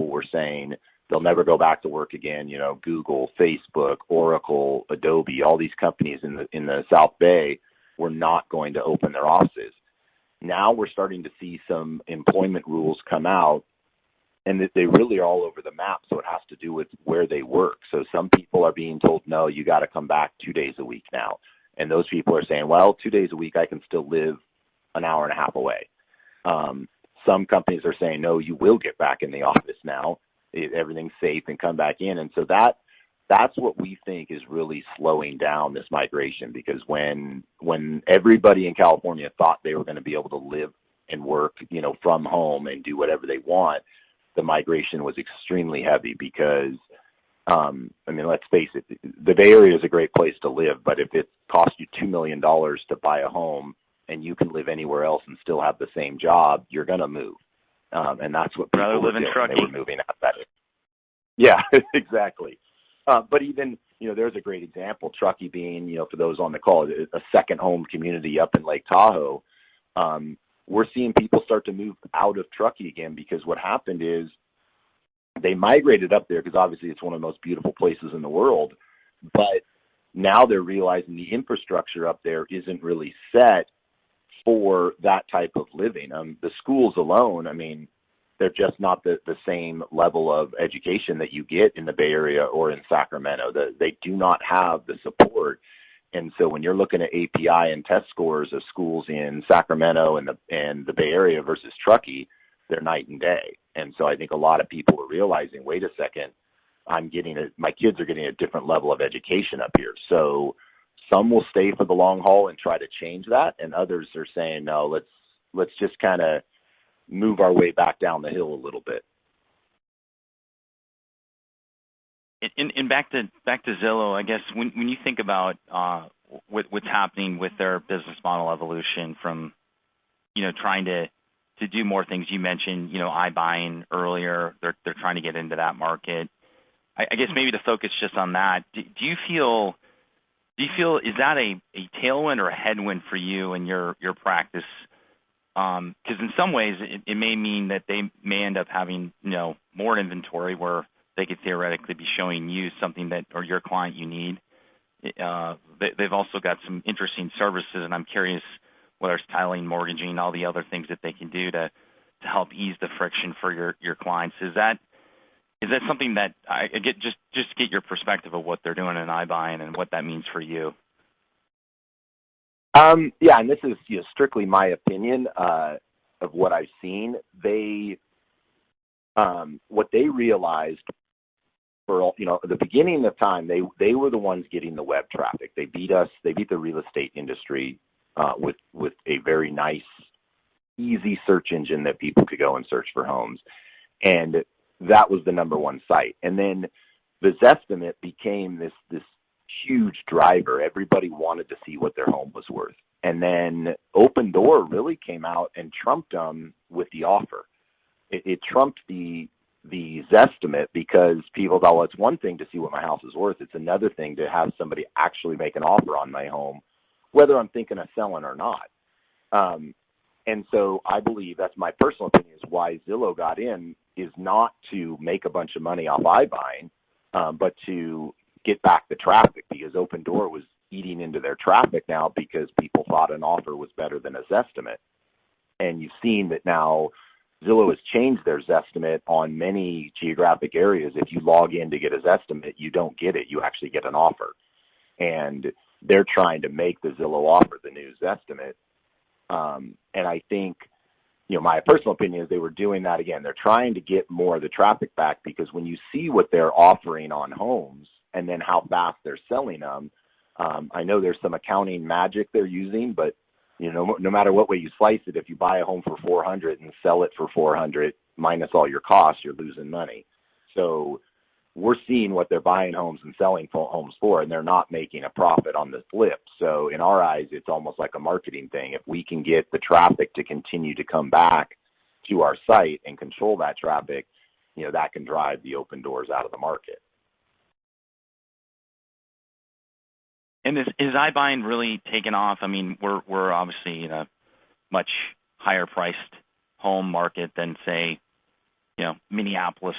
people were saying they'll never go back to work again. You know, Google, Facebook, Oracle, Adobe, all these companies in the South Bay were not going to open their offices. Now we're starting to see some employment rules come out, and that they really are all over the map, so it has to do with where they work. So some people are being told, no, you got to come back 2 days a week now. And those people are saying, well, 2 days a week, I can still live an hour and a half away. Some companies are saying, no, you will get back in the office now. Everything's safe and come back in. And so that's what we think is really slowing down this migration, because when everybody in California thought they were going to be able to live and work, you know, from home and do whatever they want, the migration was extremely heavy because, I mean, let's face it, the Bay Area is a great place to live, but if it costs you $2 million to buy a home and you can live anywhere else and still have the same job, you're going to move. And that's what people were doing. They were moving out that. Yeah, exactly. But even, you know, there's a great example, Truckee being, you know, for those on the call, a second home community up in Lake Tahoe. We're seeing people start to move out of Truckee again, because what happened is they migrated up there because obviously it's one of the most beautiful places in the world, but now they're realizing the infrastructure up there isn't really set for that type of living. The schools alone, I mean, they're just not the same level of education that you get in the Bay Area or in Sacramento. They do not have the support. And so when you're looking at API and test scores of schools in Sacramento and the Bay Area versus Truckee, they're night and day. And so I think a lot of people are realizing, wait a second, my kids are getting a different level of education up here. So some will stay for the long haul and try to change that, and others are saying, no, let's just kind of move our way back down the hill a little bit. And back to Zillow, I guess when you think about what's happening with their business model evolution from, you know, trying to do more things. You mentioned, you know, iBuying earlier. They're trying to get into that market. I guess maybe to focus just on that, do you feel is that a tailwind or a headwind for you and your practice? Because in some ways it may mean that they may end up having, you know, more inventory where they could theoretically be showing you something that, or your client, you need. They've also got some interesting services, and I'm curious whether it's titling, mortgaging, all the other things that they can do to help ease the friction for your clients. Is that something that I get, just get your perspective of what they're doing in iBuying and what that means for you? Yeah, and this is, you know, strictly my opinion of what I've seen. What they realized for, you know, the beginning of time, they were the ones getting the web traffic. They beat the real estate industry with a very nice, easy search engine that people could go and search for homes. And that was the number one site. And then the Zestimate became this huge driver. Everybody wanted to see what their home was worth. And then Opendoor really came out and trumped them with the offer. It trumped the Zestimate because people thought, well, it's one thing to see what my house is worth. It's another thing to have somebody actually make an offer on my home, whether I'm thinking of selling or not. And so I believe, that's my personal opinion, is why Zillow got in is not to make a bunch of money off iBuying, but to get back the traffic, because Opendoor was eating into their traffic now because people thought an offer was better than a Zestimate. And you've seen that now Zillow has changed their Zestimate on many geographic areas. If you log in to get a Zestimate, you don't get it. You actually get an offer. And they're trying to make the Zillow offer the new Zestimate. And I think, you know, my personal opinion is they were doing that again. They're trying to get more of the traffic back, because when you see what they're offering on homes and then how fast they're selling them, I know there's some accounting magic they're using, but you know, no matter what way you slice it, if you buy a home for $400 and sell it for $400 minus all your costs, you're losing money. So we're seeing what they're buying homes and selling homes for, and they're not making a profit on the flip. So in our eyes, it's almost like a marketing thing. If we can get the traffic to continue to come back to our site and control that traffic, you know, that can drive the Opendoors out of the market. And is iBuying really taken off? I mean, we're obviously in a much higher priced home market than, say, Minneapolis